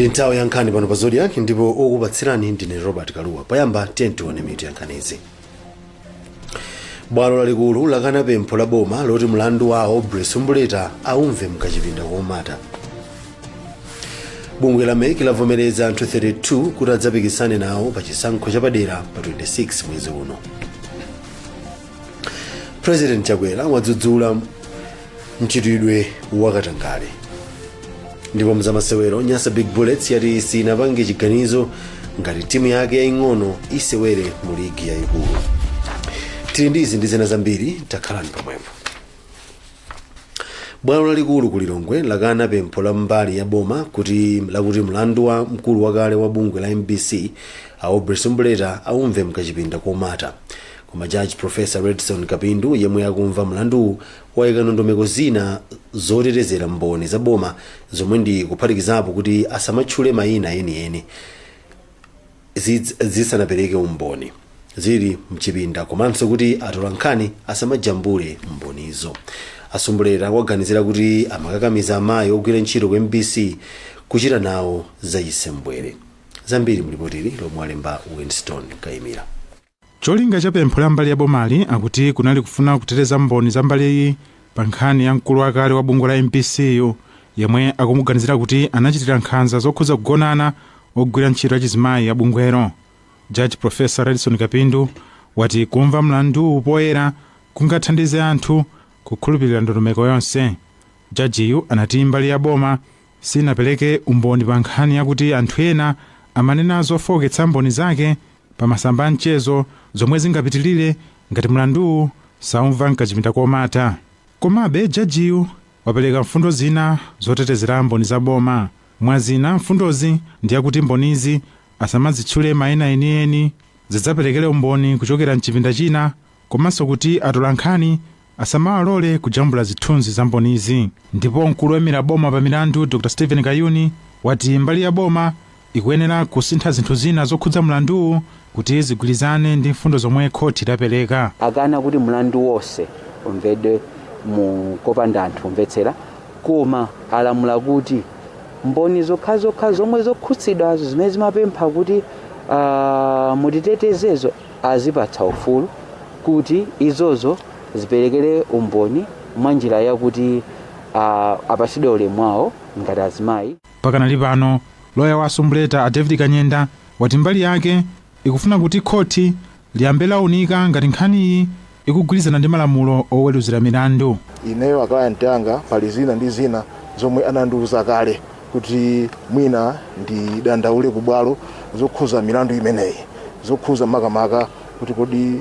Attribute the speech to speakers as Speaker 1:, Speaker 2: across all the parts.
Speaker 1: Ndi nthawi ya nkhani pano pa Zodiak ndipo okupatsirani ndine Robert Kaluwa. Payamba tione mitu ya nkhanizi. Bwalo lalikulu lakana pempho la boma loti mlandu wawo Bressumbuleta aumve mkachipinda komata. Bungwe la MEC lavomereza anthu 32 kuti adzapikisane nawo pa chisankho chapadera pa 26 mwezi uno. President Chakwera wadzudzula mchitidwe wakatangale. Ndipo mzamasewero Nyasa Big Bullets yati sinapange chiganizo ngati timu yake yaing'ono isewere mu ligi yayikulu. Tili ndizi ndi zina zambiri, takhalani pomwepo. Bwalo lalikulu ku Lilongwe lakana pempho la mbali ya boma lakuti mlandu wa mkulu wakale wa bungwe la MBC awo Bressumbuleta aumve mkachipinda komata. Koma Judge Professor Redson Kapindu yemwe akumva mlandu wayika ndondomeko zina zotetezera mboni za boma zomwe ndi kuphatikizapo kuti asamatchule mayina eni zisanapereke umboni zili mchipinda, komanso kuti atola nkhani asamajambule mbonizo. Asumbuleta waganizira kuti amakakamiza amayi ogwira ntchito ku MBC kuchita nawo zachisembwere. Zambiri mulipotili lomwe alemba Winston Kayimira.
Speaker 2: Cholinga cha pempho la mbali ya bomali akuti kunali kufuna kuteteza mboni za mbali iyi pa nkhani ya mkulu wakale wa bungwe la MBC yemwe akumuganizira kuti anachitira nkhanza zokhuza kugonana ogwira ntchito yachizimayi ya bungwero. Judge Professor Redson Kapindu wati kumva mlandu poyera kungathandize anthu kukhulupirira ndondomeko yonse. Jajiyu anati mbali ya boma sinapereke umboni pa nkhani yakuti anthu ena amanena zofoketsa mboni zake pa masamba mchezo zomwe zingapitilire ngati mlandu saumva mkachipinda komata. Komabe jajiyu wapereka mfundo zina zotetezera mboni za boma. Mwazina mfundozi ndi yakuti mbonizi asamazitchule mayina enieni zidzaperekere umboni kuchokera mchipinda china, komanso kuti atola nkhani asamawalole kujambula zithunzi za mbonizi. Ndipo mkulu woyimira boma pa milandu Dr. Stephen Kayuni wati mbali ya boma ikuyenera kusintha zinthu zina zokhudza mlandu kuti zigwirizane ndi mfundo zomwe khoti lapereka.
Speaker 3: Akana kuti mlandu wonse umvedwe mu kopanda anthu umvetsera, koma alamula kuti mboni zokha zomwe zokhutsidwa zimene zimapempha kuti mutitetezezo azipatsa ufulu kuti izozo ziperekere umboni mwanjira yakuti apatsidwe ulemu wawo ngati azimayi.
Speaker 2: Pakanali pano loya wa Asumbuleta David Kanyenda wati mbali yake ikufuna kuti khoti liyambe launika ngati nkhani iyi ikugwirizana ndi malamulo oweruzira milandu.
Speaker 4: Ineyo aklayenti anga pali zina ndi zina zomwe anandiuza kale kuti mwina ndi dandaule ku bwalo zokhuza milandu imeneyi, zokhuza makamaka kuti kodi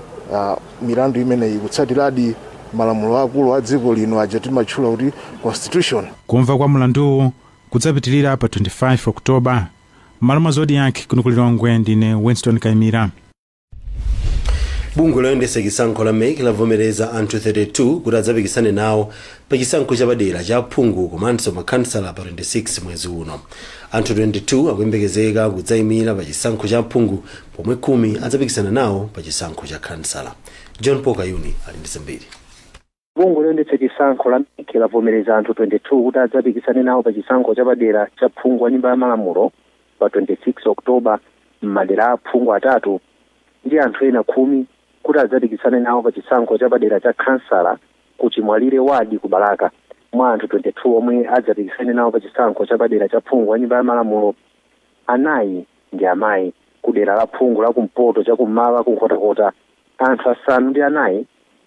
Speaker 4: milandu imeneyi ikutsatiradi malamulo akulu a dziko lino aja timatchula kuti constitution.
Speaker 2: Kumva kwa mlandu kudzapitilira pa 25 Oktoba. Malo mwa Zodiak kuno ku Lilongwe ndine Winston Kayimira.
Speaker 1: Bungwe loyendetsa chisankho la MEC lavomereza anthu 32 kuti adzapikisane nawo pa chisankho chapadera cha phungu komanso makhansala pa 26 mwezi uno. Anthu 22 akuyembekezeka kudzayimira pa chisankho cha phungu pomwe 10 adzapikisana nawo pa chisankho cha khansala. John Paul Kayuni ali ndi zambiri.
Speaker 5: Bungwe loyendetsa chisankho la MEC lavomereza anthu 22 kuti adzapikisane nawo pa chisankho chapadera cha phungu wa nyumba ya malamulo pa 26 Oktoba m'madera a phungu atatu ndi anthu ena 10 kuti adzapikisane nawo pa chisankho chapadera cha khansala ku Chimwalire wadi ku Balaka. Mwa anthu 22 omwe adzapikisane nawo pa chisankho chapadera cha phungu wa nyumba ya malamulo, 4 ndi amayi ku dera la phungu la kumpoto cha kummawa ku Nkhotakota. Anthu 5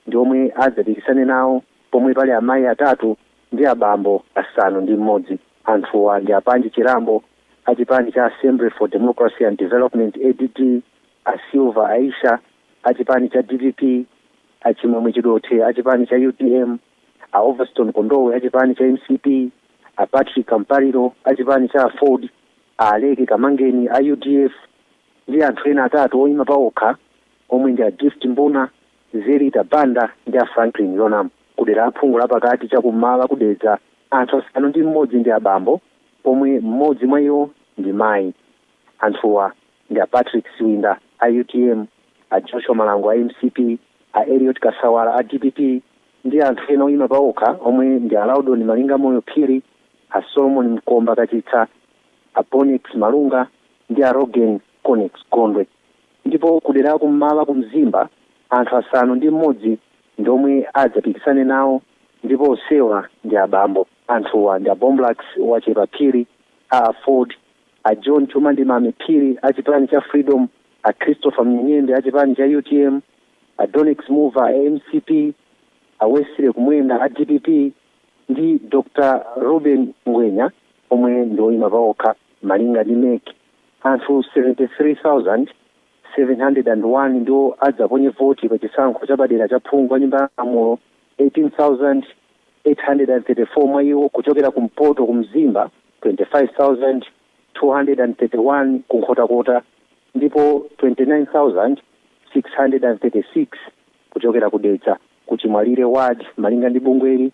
Speaker 5: ndi omwe adzapikisane nawo, pomwe pali amayi 3 ndi abambo 5. Anthuwa ndi Apanji Chirambo, achipani cha Assembly for Democracy and Development ADD, Asilva Aisha achipani cha DPP, Achimwemwe Chidothe achipani cha UDM, Overstone Kondowe achipani cha MCP, Patrick Kampariro achipani cha Ford, Aleki Kamangeni UDF, ndi anthu ena 3 oyima paokha omwe ndi Gift Mbuna, Zerita Banda ndi Franklin Lonam. Kudera phungu la pakati cha kummawa kudedza anthu 5 ndi abambo, pomwe mmodzi mwa iwo ndi mayi. Anthuwa ndi Patrick Siwinda UTM, Joshua Malango MCP, Eliot Kasawala DPP, ndi anthu ena oyima paokha omwe ndi Alaudon Malinga Moyo Phiri, Solomon Mkomba Kachitsa, a Bonix Malunga ndi a Rogen Conex Gondwe. Ndipo kudera kummawa kumzimba anthu 6 ndomwe adzapikisane nawo, ndipo osewa ndi abambo. Anthuwa ndi a Bomlax wachepa Phiri, a Ford, a John Chumandimame Phiri a chipani cha Freedom, a Christopher Mnyenyende a chipani cha UTM, a Donix Muva a MCP, a Wesley Kumwenda a DPP ndi Dr. Ruben Ngwenya omwe ndoyima paokha malinga ndi MEC. Anthu 73,701 ndo adzaponye voti pa chisankho chapadera cha phungu wa nyumba ya malamulo. 18,834 mwa iwo kuchokera kumpoto kumzimba, 25,231 kunkhotakota, ndipo 29,636 kuchokera kudetsa kuchimwalire ward malinga ndi bungweli.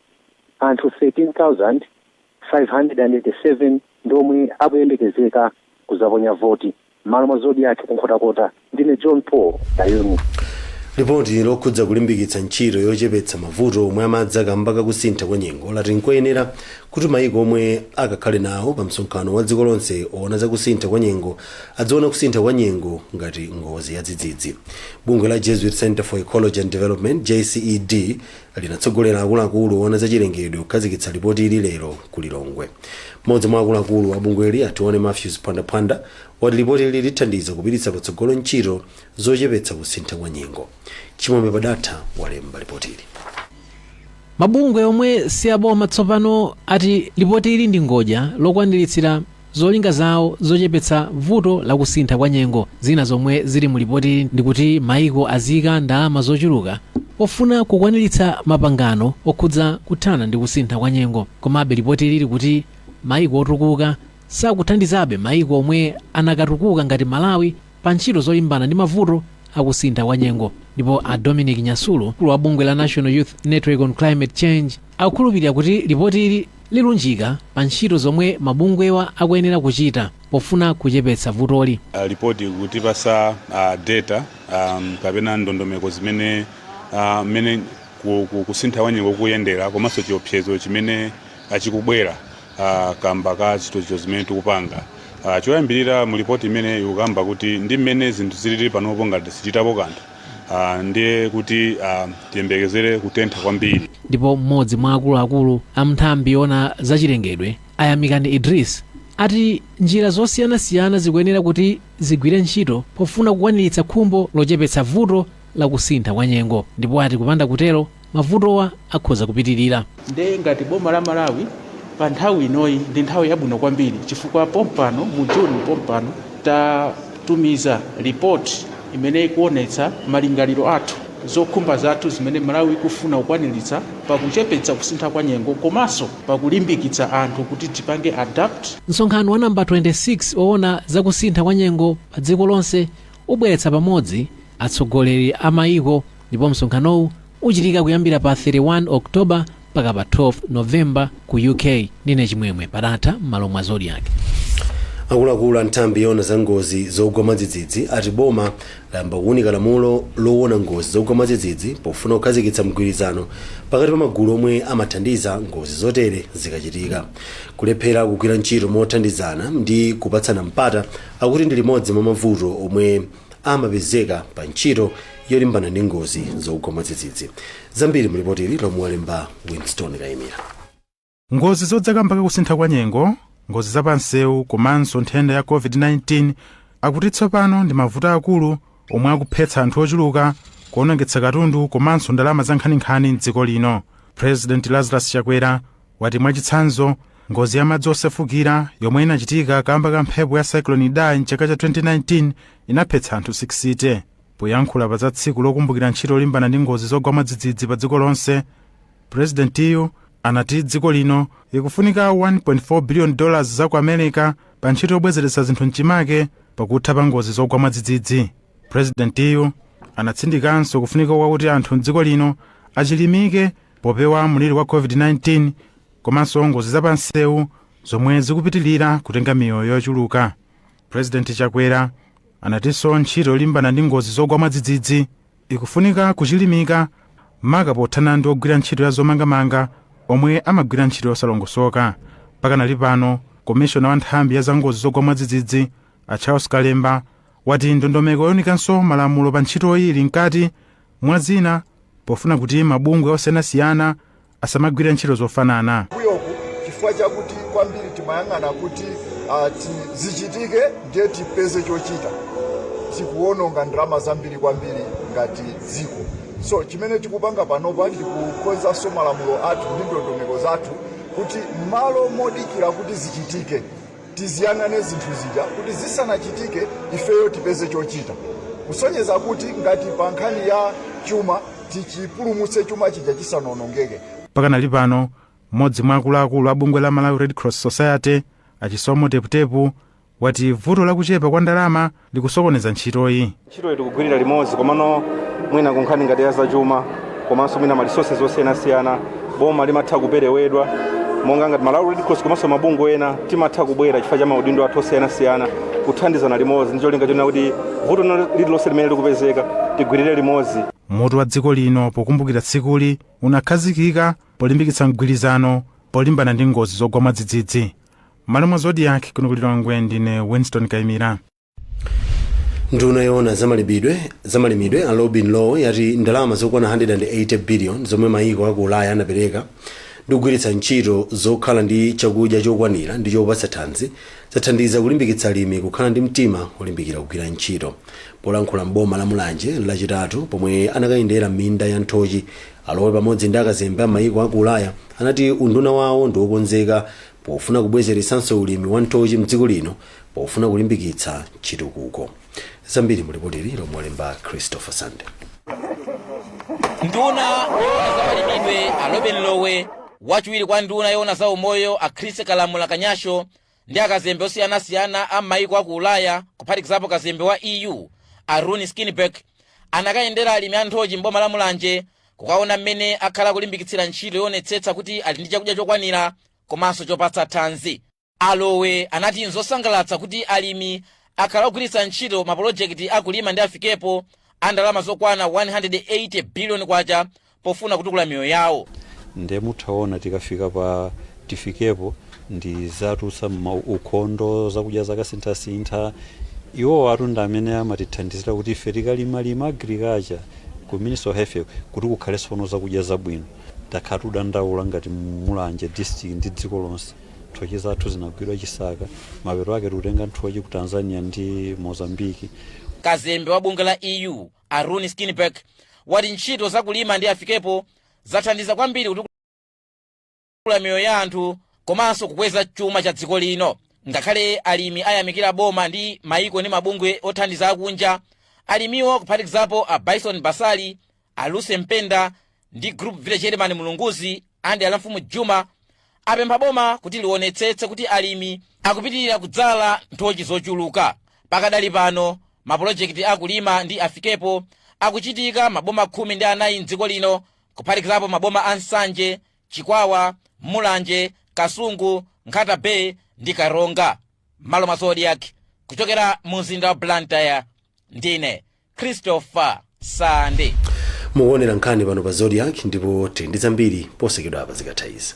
Speaker 5: Anthu 13,587 ndomwe akuyembekezeka kuzaponya voti. Malo mwa Zodiak kunkhotakota, ndine John Paul Dayoni.
Speaker 1: Ripoti lokhudza kulimbikitsa ntchito yochepetsa mavuto omwe amadza kamba kakusintha kwa nyengo lati nkoyenera kuti mayiko omwe akakhale nawo pa msonkhano wa dziko lonse oona za kusintha kwa nyengo adziona kusintha kwa nyengo ngati ngozi ya dzidzidzi. Bungwe la Jesuit Center for Ecology and Development JCED linatsogolera akuluakulu oona za chilengedwe kukhazikitsa ripoti ili lero ku Lilongwe. Mmodzi mwa akuluakulu a bungweli atione Matthews Pandapanda wati ripoti ili lithandiza kupititsa patsogolo ntchito zochepetsa kusintha kwa nyengo. Chimwemwe Padatha walemba ripoti ili.
Speaker 6: Mabungwe omwe siaboma tsopano ati ripoti ili ndi ngodya lokwaniritsira zolinga zawo zochepetsa vuto la kusintha kwa nyengo. Zina zomwe zili mu ripoti ndi kuti mayiko azika ndalama zochuluka pofuna kukwaniritsa mapangano okhudza kuthana ndi kusintha kwa nyengo. Komabe ripoti ili kuti mayiko otukuka sakuthandizabe mayiko omwe anakatukuka ngati Malawi pa ntchito zolimbana ndi mavuto akusintha kwa nyengo. Ndipo a Dominic Nyasulu wa bungwe la National Youth Network on Climate Change akukhulupirira kuti ripoti ili lilunjika pa ntchito zomwe mabungwewa akuyenera kuchita pofuna kuchepetsa vutoli.
Speaker 7: Ripoti kutipasa data kapena ndondomeko zimene kusintha kwa nyengo kuyendera komanso chiopsezo chimene achikubwera kamba ka chitocho zimene tikupanga. Choyambirira mu ripoti imene ikukamba kuti ndi mmene zinthu zilili panopo ngati sichitapo kanthu ndiye kuti tiyembekezere kutentha kwambiri. Ndipo
Speaker 6: mmodzi mwa akuluakulu a nthambi yoona zachilengedwe Ayamikani Idris ati njira zosiyanasiyana zikuyenera kuti zigwire ntchito pofuna kukwaniritsa khumbo lochepetsa vuto la kusintha kwa nyengo. Ndipo ati kupanda kutero mavutowa akhoza kupitirira.
Speaker 8: Nde ngati boma la Malawi pa nthawi inoyi ndi nthawi yabwino kwambiri chifukwa pompano mu Juni pompano tatumiza ripoti imene ikuonetsa malingaliro athu zokhumba zathu zimene Malawi ikufuna kukwaniritsa pakuchepetsa kusintha kwa nyengo komanso pakulimbikitsa anthu kuti tipange adapt.
Speaker 6: Msonkhano wa namba 26 oona za kusintha kwa nyengo pa dziko lonse ubweretsa pamodzi atsogoleri a mayiko, ndipo msonkhanowu uchitika kuyambira pa 31 Oktoba mpaka pa 12 Novemba ku UK. Ndine Chimwemwe Padatha m'malo mwa Zodiak.
Speaker 1: Akuluakulu a nthambi yoona za ngozi zogwa mwadzidzidzi ati boma layamba kuwunika lamulo loona ngozi zogwa mwadzidzidzi pofuna kukhazikitsa mgwirizano pakati pa magulu omwe amathandiza ngozi zotere zikachitika. Kulephera kugwira ntchito mothandizana ndi kupatsana mpata akuti ndi limodzi mwa mavuto omwe amapezeka pa ntchito yolimbana ndi ngozi zogwa mwadzidzidzi. Zambiri mu ripoti ili lomwe walemba Winston Kayimira.
Speaker 2: Ngozi zodzaka mpaka kusintha kwa nyengo, ngozi zapansewu komanso nthenda ya COVID-19 akuti tsopano ndi mavuto akulu omwe akuphetsa anthu ochuluka, kuonongetsa katundu komanso ndalama za nkhaninkhani m'dziko lino. President Lazarus Chakwera wati mwachitsanzo ngozi ya madzi osefukira yomwe inachitika kamba ka mphepo ya Cyclone Idai mchaka cha 2019 inaphetsa anthu 60. Poyankhula pa za tsiku lokumbukira ntchito yolimbana ndi ngozi zogwa mwadzidzidzi pa dziko lonse, Presidentiyo anati dziko lino ikufunika $1.4 billion za ku America pa ntchito yobwezeretsa zinthu mchimake pakutha pa ngozi zogwa mwadzidzidzi. Presidentiyo anatsindikanso kufunika kwakuti anthu m'dziko lino achilimike popewa muliri wa COVID-19 komanso ngozi zapansewu zomwe zikupitilira kutenga miyoyo yochuluka. President Chakwera anatinso ntchito yolimbana ndi ngozi zogwa mwadzidzidzi ikufunika kuchilimika maka pothana ndi ogwira ntchito ya zomangamanga omwe amagwira ntchito yosalongosoka. Pakanali pano komishona wa nthambi ya zangozi zogwa mwadzidzidzi a Charles Kalemba wati ndondomeko yonikanso malamulo pa ntchito ili mkati mwa zina pofuna kuti mabungwe osiyanasiyana asamagwira ntchito zofanana.
Speaker 9: Kuyoku chifukwa chakuti kwambiri timayang'ana kuti zichitike ndiye tipeze chochita, tikuononga ndalama zambiri kwambiri ngati dziko. So chimene tikupanga panopa ndi kukonzanso malamulo athu ndi ndondomeko zathu kuti malo modikira kuti zichitike tiziyang'ane zinthu zija kuti zisanachitike ifeyo tipeze chochita, kusonyeza kuti ngati pa nkhani ya chuma tichipulumutse chuma chija chisanonongeke.
Speaker 2: Pakanali pano mmodzi mwa akuluakulu a bungwe la Malawi Red Cross Society achisomo teputepu wati vuto lakuchepa kwa ndalama likusokoneza ntchitoyi.
Speaker 10: Ntchito tikugwirira limodzi komano mwina kunkhani ngati ya zachuma komanso mwina ma resources osiyanasiyana boma limatha kuperewedwa monga ngati Malawi Red Cross komanso mabungwe ena timatha kubwera chifukwa cha maudindo athu osiyanasiyana kuthandizana limodzi ndi cholinga choti kuti vuto lililonse limene likupezeka tigwirire limodzi.
Speaker 2: Moto wa dziko lino pokumbukira tsikuli unakhazikika polimbikitsa mgwirizano polimbana ndi ngozi zogwa mwadzidzidzi. Malo mwa Zodiak kuno kulilongwe ndine Winston Kaimira.
Speaker 1: Nduna yoona zamalimidwe a Robin Law yati ndalama zokwana 180 billion zomwe maiko aku Ulaya anapereka ndikugwiritsa ntchito zokhala ndi chakudya chokwanira ndi chopatsa thanzi zathandiza kulimbikitsa alimi kukhala ndi mtima olimbikira kugwira ntchito. Polankhula mboma la Mulanje lachitatu pomwe anakayendera minda ya nthochi, alowe pamodzi ndi akazembe a maiko aku Ulaya anati unduna wawo ndi wokonzeka pofuna kubwezeretsanso ulimi wa nthochi mdziko lino pofuna kulimbikitsa chitukuko. Zambiri mulipoteri lomwelemba Christopher Sande.
Speaker 11: Nduna yoona zamalimidwe a Robin Law, wachiwiri kwa nduna yoona za umoyo a Chris Kalamula Kanyasho ndi akazembe osiyanasiyana a maiko aku Ulaya kuphatikizapo kazembe wa EU a Rune Skinberg anakayendera alimi a nthochi mboma la Mulanje kukaona mmene akhala kulimbikitsira ntchito yoonetsetsa kuti ali ndi chakudya chokwanira komanso chopatsa thanzi. Alowe anati nzosangalatsa kuti alimi akhala kugwiritsa ntchito mapolojekiti akulima ndi afikepo a ndalama zokwana 180 billion kwacha pofuna kutukula miyoyo yawo.
Speaker 12: Nde mutaona tikafika pa tifikepo ndi zatutsa ukhondo zakudya zakasintha iwo atunda amene amatithandizira kuti ife tikalima agriculture ku Ministry of Health kuti kukhalenso zakudya zabwino. Takhala tudandaula ngati Mulanje district ndi dziko lonse nthochi zathu zinagwidwa chisaka, mapeto ake tikutenga nthochi ku Tanzania ndi Mozambique.
Speaker 11: Kazembe wa bunge la EU a Rune Skinberg wati ntchito zakulima ndi afikepo zathandiza kwambiri kutukula miyoyo ya anthu komanso kukweza chuma cha dziko lino. Ngakhale alimi ayamikira boma ndi maiko ndi mabungwe othandiza akunja, alimiwo kuphatikizapo a Bison Basali, a Luce Mpenda ndi Group Village Chairman Mulunguzi andi alamfumu Juma apempha boma kuti liwonetsetse kuti alimi akupitirira kudzala nthochi zochuluka. Pakadali pano mapolojekiti akulima ndi afikepo akuchitika maboma 14 mdziko lino kuphatikizapo maboma a Nsanje, Chikwawa, Mulanje, Kasungu, Nkhata Bay ndi Karonga. Malo mwa Zodiak kuchokera mu mzinda wa Blantyre ndine Christopher Sande.
Speaker 1: Muonera nkhani pano pa Zodiak ndipo ndi zambiri posekedwa apa zikathayiza.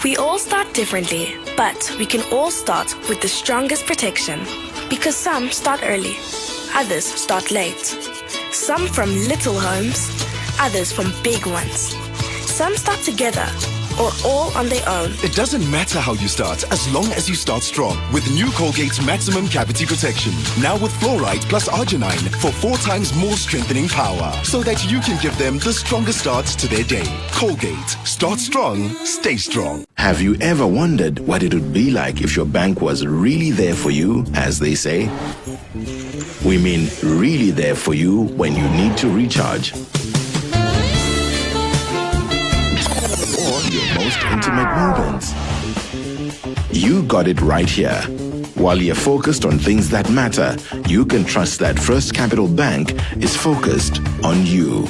Speaker 13: We all start differently, but we can all start with the strongest protection. Because some start early, others start late. Some from little homes, others from big ones. Some start together, or all on their own.
Speaker 14: It doesn't matter how you start, as long as you start strong. With new Colgate's Maximum Cavity Protection. Now with fluoride plus arginine for 4 times more strengthening power. So that you can give them the strongest start to their day. Colgate. Start strong, stay strong.
Speaker 15: Have you ever wondered what it would be like if your bank was really there for you, as they say? We mean really there for you when you need to recharge. Your most intimate moments. You got it right here. While you're focused on things that matter, you can trust that First Capital Bank is focused on you.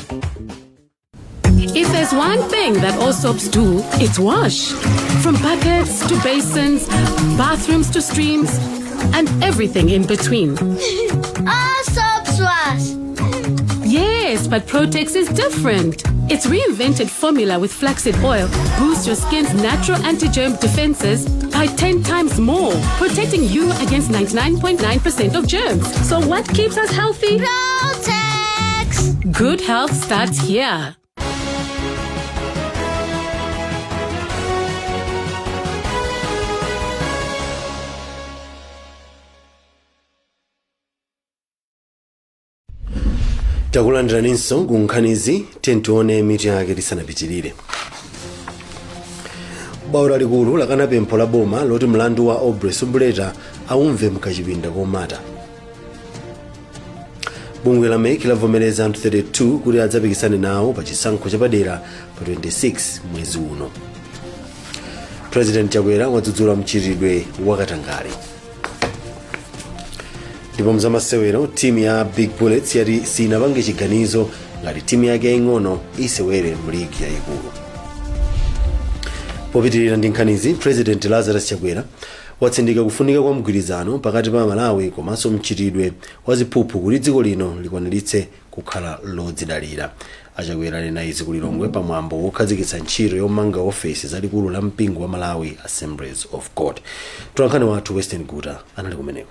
Speaker 16: If there's one thing that all soaps do, it's wash. From buckets to basins, bathrooms to streams, and everything in between.
Speaker 17: All soaps wash.
Speaker 16: Yeah. Yes, but Protex is different. Its reinvented formula with flaxseed oil boosts your skin's natural anti-germ defenses by 10 times more, protecting you against 99.9% of germs. So what keeps us healthy? Protex! Good health starts here.
Speaker 1: takulandiraninso ku nkhanizi tione mitu yake tisanapitirire. Bwalo lalikulu lakana pempho la boma loti mlandu wa Aubrey Sumbuleta aumve mkachipinda komata. Bungwe la MEC lavomereza anthu 32 kuti adzapikisane nawo pa chisankho chapadera pa 26 mwezi uno. President Chakwera wadzudzula mchitidwe wakatangale. Ndipo mzamasewero timu ya Big Bullets yati sinapange chiganizo ngati timu yake yaing'ono isewere mligi yaikulu. Popitirira ndi nkhanizi, President Lazarus Chakwera watsindika kufunika kwa mgwirizano pakati pa Malawi komanso mchitidwe wa ziphuphu kuti dziko lino likwaniritse kukhala lodzidalira. Achakwera anena izi ku Lilongwe pamwambo wokhazikitsa ntchito yomanga ofesi zalikulu la mpingo wa Malawi Assemblies of God. Mtolankhani wathu Western Guta anali kumeneko.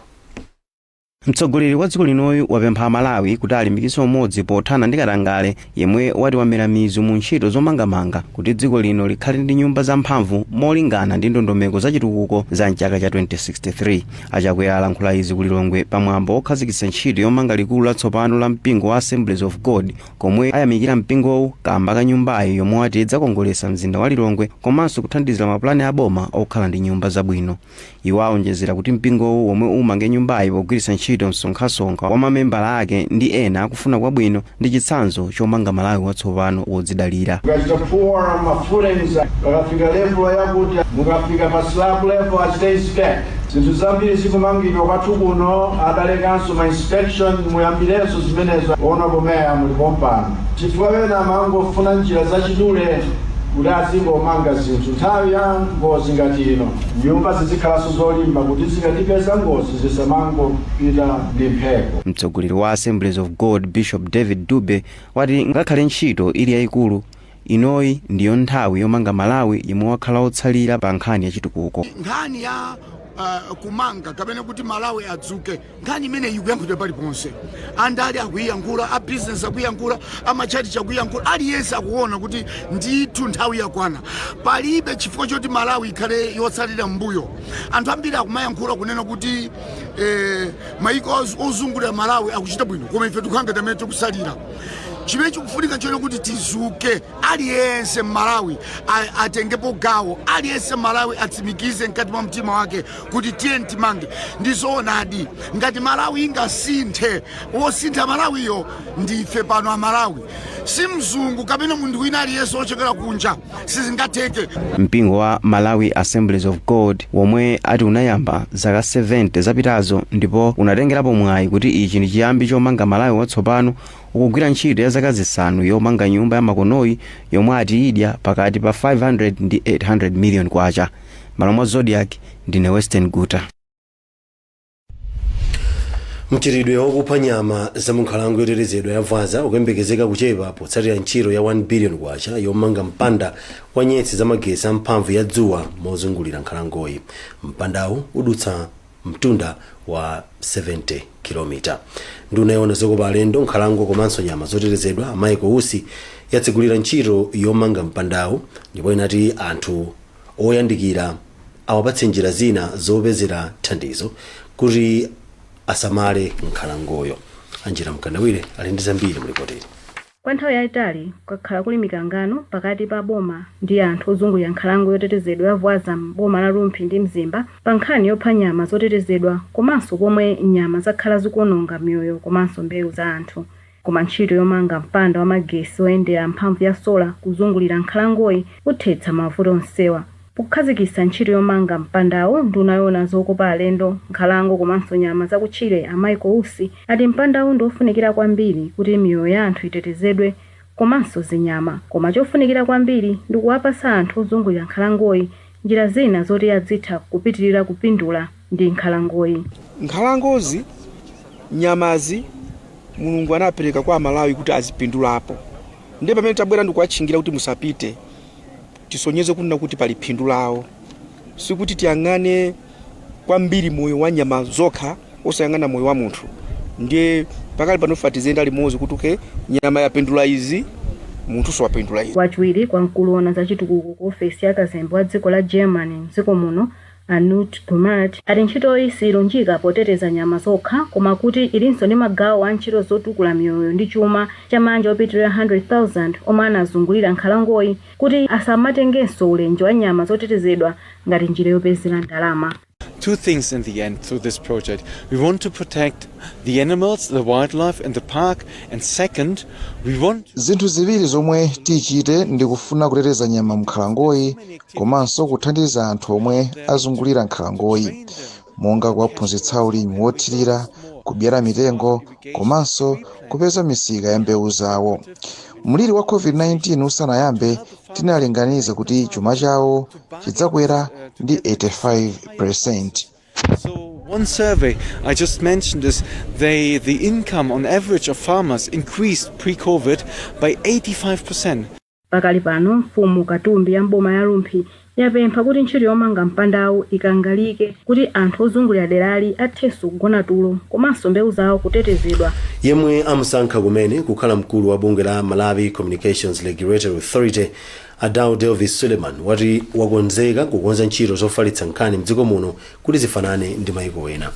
Speaker 17: Mtsogoleri wa dziko linoyu wapempha Malawi kuti alimbikitse umodzi pothana ndi katangale yemwe wati wamera mizu mu ntchito zomangamanga kuti dziko lino likhale ndi nyumba zamphamvu molingana ndi ndondomeko zachitukuko za mchaka cha 2063. Achakwera alankhula izi ku Lilongwe pamwambo wokhazikitsa ntchito yomanga likulu latsopano la mpingo wa Assemblies of God komwe ayamikira mpingowu kamba ka nyumbayi yomwe wati idzakongolesa mzinda wa Lilongwe komanso kuthandizira mapulani aboma okhala ndi nyumba zabwino. Iwo aonjezera kuti mpingowu womwe umange nyumbayi pogwiritsa ntchito msonkhasonkha wa mamembala ake ndi ena akufuna kwabwino ndi chitsanzo chomanga Malawi watsopano wodzidalira.
Speaker 18: Mukachitafuwa mafurenza wakafika level yakuti mukafika pa slab level achitaispect zinthu zambiri zikumangidwa kwathu kuno adalekanso ma inspection muyambireso zimenezo ona pomeya muli pompano chifukwa wena amangofuna njira zachidule kuti azingomanga zinthu nthawi ya ngozi ngati ino nyumba zizikhalaso zolimba kuti zikatipeza ngozi zisamangopita ndi mphepo.
Speaker 17: Mtsogoleri wa Assemblies of God Bishop David Dube wati ngakhale ntchito ili yayikulu inoyi ndiyo nthawi yomanga Malawi yemwe wakhala otsalira pa nkhani yachitukuko.
Speaker 19: Nkhani ya kumanga kapena kuti Malawi adzuke nkhani imene ikuyankhulidwa paliponse. Andali akuyankhula, a business akuyankhula, amachurch akuyankhula, aliyense akuona kuti ndithu nthawi yakwana. Palibe chifukwa choti Malawi ikhale yotsalira mbuyo. Anthu ambiri akumayankhula kunena kuti maiko ozungulira Malawi akuchita bwino koma ife tikukhala tamene tikusalira. Chimene chikufunika chone kuti tizuke aliyense Malawi atengepo gawo, aliyense Malawi atsimikize mkati mwa mtima wake kuti tiye timange. Ndizoonadi ngati Malawi ingasinthe, wosintha Malawiyo ndife pano a Malawi, si mzungu kapena munthu wina aliyense ochokera kunja, sizingatheke.
Speaker 17: Mpingo wa Malawi Assemblies of God womwe ati unayamba zaka 70 zapitazo ndipo unatengerapo mwayi kuti ichi ndi chiyambi chomanga Malawi watsopano ukugwira ntchito ya zaka zisanu yomanga nyumba ya makonoyi yomwe ati idya pakati pa 500 ndi 800 million kwacha. Malo mwa Zodiak ndine Western Guta.
Speaker 1: Mchitidwe wokupha nyama za munkhalango yotetezedwa ya Vaza ukuyembekezeka kuchepa potsatira ntchito ya 1 billion kwacha yomanga mpanda wa nyetsi za magesi amphamvu ya dzuwa mozungulira nkhalangoyi. Mpandawu udutsa mtunda wa 70 km. Nduna yona zokopa alendo nkhalango komanso nyama zotetezedwa Amaiko Usi yatsigulira ntchito yomanga mpandawu ndipo inati anthu oyandikira awapatse njira zina zopezera thandizo kuti asamale nkhalangoyo. Anjira Mkandawire ali ndi zambiri mulipoteri.
Speaker 20: Kwa nthawi yayitali kwakhala kuli mikangano pakati pa boma ndi anthu ozungulira nkhalango yotetezedwa ya Vaza m'boma la Lumphi ndi Mzimba pa nkhani yopha nyama zotetezedwa komanso komwe nyama zakhala zikuononga miyoyo komanso mbewu za anthu. Koma ntchito yomanga mpanda wa magesi oyendera mphamvu ya sola kuzungulira nkhalangoyi uthetsa mavuto onsewa. Pokhazikitsa ntchito yomanga mpandawu nduna yona zokopa alendo nkhalango komanso nyama zakutchire Amaiko Usi ati mpandawu ndiofunikira kwambiri kuti miyoyo ya anthu itetezedwe komanso zinyama, koma chofunikira kwambiri ndi kuwapasa anthu ozungulira nkhalangoyi njira zina zoti adzitha kupitirira kupindula ndi nkhalangoyi.
Speaker 21: Nkhalangozi, nyamazi mulungu anapereka kwa Malawi kuti azipindulapo. Ndiye pamene tabwera ndikuwatchingira kuti musapite tisonyeze kunena kuti pali phindu lawo, sikuti tiyang'ane kwambiri moyo wa nyama zokha osayang'ana moyo wa munthu. Ndiye pakali panofa tizenda limodzi kuti nyama yapindula izi munthu so wapindula izi.
Speaker 20: Wachiwiri kwa mkulu wa zachitukuko ku ofesi ya kazembe wa dziko la Germany mdziko muno Anut Gumart ati ntchitoyi silunjika poteteza nyama zokha koma kuti ilinso ndi magawo a ntchito zotukula miyoyo ndi chuma cha manja opitirira 100,000 omwe anazungulira nkhalangoyi kuti asamatengenso ulenje wa nyama zotetezedwa ngati njira yopezera ndalama.
Speaker 22: Two things in the end through this project. We want to protect the animals, the wildlife in the park, and second, we want...
Speaker 4: Zinthu ziwiri zomwe tichite ndi kufuna kuteteza nyama mkhalangoyi komanso kuthandiza anthu omwe azungulira nkhalangoyi, monga kuwaphunzitsa ulimi wothirira, kubyera mitengo, komanso kupeza misika ya mbewu zawo. Mliri wa COVID-19 usanayambe tinalinganiza kuti chuma chawo chidzakwera ndi 85%.
Speaker 22: So one survey I just mentioned is the income on average of farmers increased pre-COVID by 85%.
Speaker 20: Pakali pano mfumu Katumbi ya mboma ya Lumphi yapempha kuti ntchito yomanga mpandawu ikangalike kuti anthu ozungulira derali athenso kugona tulo komanso mbewu zawo kutetezedwa.
Speaker 1: Yemwe amusankha kumene kukhala mkulu wa bungwe la Malawi Communications Regulatory Authority Adao Delvis Suleiman wati wakonzeka kukonza ntchito zofalitsa nkhani mdziko muno kuti zifanane ndi mayiko ena.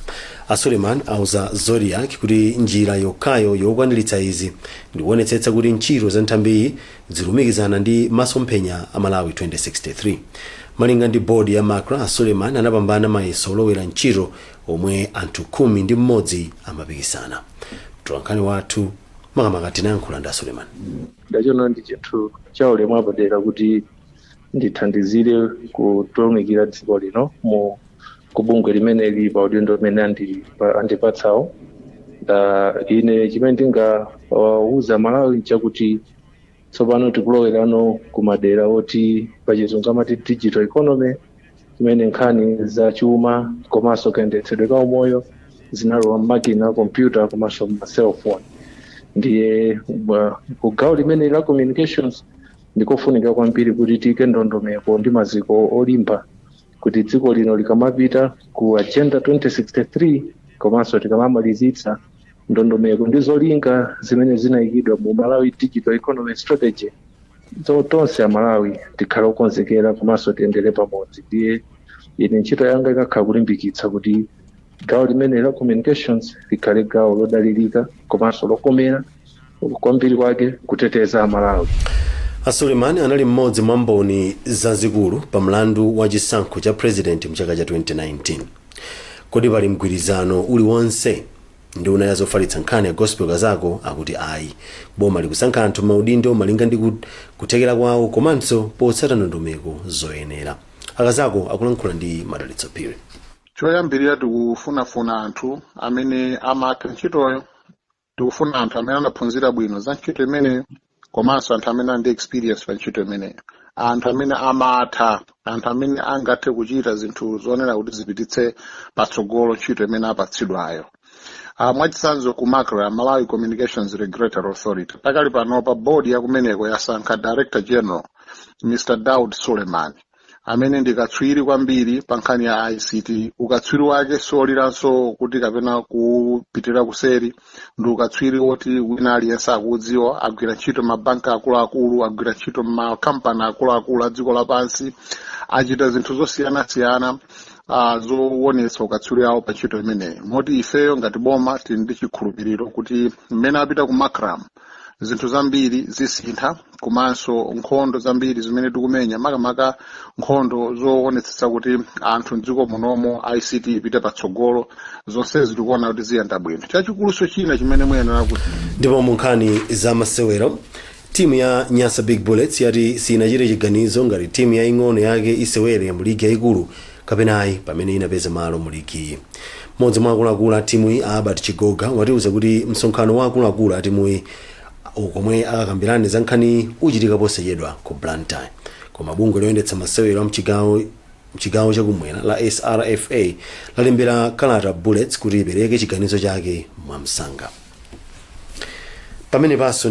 Speaker 1: Suleiman auza Zodiak kuti njira yokhayo yokwaniritsa izi ndi kuonetsetsa kuti ntchito za nthambiyi zilumikizana ndi masomphenya a Malawi 2063. Malinga ndi bodi ya Makra, Suleiman anapambana mayeso olowera ntchito omwe anthu 11 amapikisana. Mtolankhani wathu makamaka tinayankhula ndi Suleiman.
Speaker 23: Ndachoona ndi chinthu cha ulemu apadera kuti ndithandizire kutumikira dziko lino mu kubungwe limene lili pa udindo umene andipatsawo. Ine chimene ndingawuza Malawi nchakuti tsopano tikulowerano kumadera oti pachizungu amati digital economy, imene nkhani za chuma komanso kayendetsedwe ka umoyo zinalowa makina, computer komanso ma cellphone. Ndiye kugawo limene la communications ndikofunika kwambiri kuti tike ndondomeko ndi maziko olimba kuti dziko lino likamapita ku agenda 2063 komanso tikamamalizitsa ndondomeko ndi zolinga zimene zinayikidwa mu Malawi Digital Economy Strategy. Tonse a Malawi tikhala okonzekera komanso tiyendere pamodzi. Ndiye ine ntchito yanga ikakhala kulimbikitsa kuti gawo limene la communications likhale gawo lodalirika komanso lokomera kwambiri kwake kuteteza Malawi.
Speaker 1: Suleiman anali mmodzi mwa mboni zazikulu pa mlandu wa chisankho cha president mchaka cha 2019. Kodi pali mgwirizano uliwonse ndi una yazofalitsa nkhani ya gospel kazako akuti ayi, boma likusankha anthu maudindo malinga ndi kuthekera kwawo komanso potsata ndondomeko zoyenera. Akazako akulankhula ndi Madalitso Phiri.
Speaker 24: Choyambirira tikufunafuna anthu amene amatha ntchitoyo, tikufuna anthu amene anaphunzira bwino za ntchito imeneyo komanso anthu amene andi experience pa ntchito imeneyo, anthu amene amatha, anthu amene angathe kuchita zinthu zoonera kuti zipititse patsogolo ntchito imene apatsidwayo. Mwachitsanzo ku Makra, Malawi Communications Regulatory Authority, pakali pano pa bodi ya kumeneko yasankha Director General Mr. Daud Suleiman, amene ndi katswiri kwambiri pa nkhani ya ICT. Ukatswiri wake soliranso kuti kapena kupitirira kuseri, ndi ukatswiri woti wina aliyense akudziwa, agwira ntchito mabanka akuluakulu, agwira ntchito makampani akuluakulu a dziko lapansi, achita zinthu zosiyanasiyana zoonetsa ukatswiri awo pa ntchito imeneyi. Moti ifeyo ngati boma tili ndi chikhulupiriro kuti mmene apita ku Makram zinthu zambiri zisintha, komanso nkhondo zambiri zimene tikumenya, makamaka nkhondo zoonetsetsa kuti anthu mdziko munomo ICT ipite patsogolo, zonsezi tikuona kuti ziyenda bwino. Chachikuluso china chimene muyenera kuti
Speaker 1: ndipo mu nkhani za masewero, timu ya Nyasa Big Bullets yati sinachite chiganizo ngati timu ya ing'ono yake isewere mu ligi yaikulu kapenayi pamene inapeza malo mu ligi. Mmodzi mwa akuluakulu a timu iyi Albert Chigoga watiuza kuti msonkhano wa akuluakulu a timu iyi komwe akakambirana za nkhani uchitika posachedwa ku Blantyre. Koma bungwe loyendetsa masewero mchigawo chakumwera la SRFA lalembera kalata Bullets kuti ipereke chiganizo chake mwamsanga. pamene paso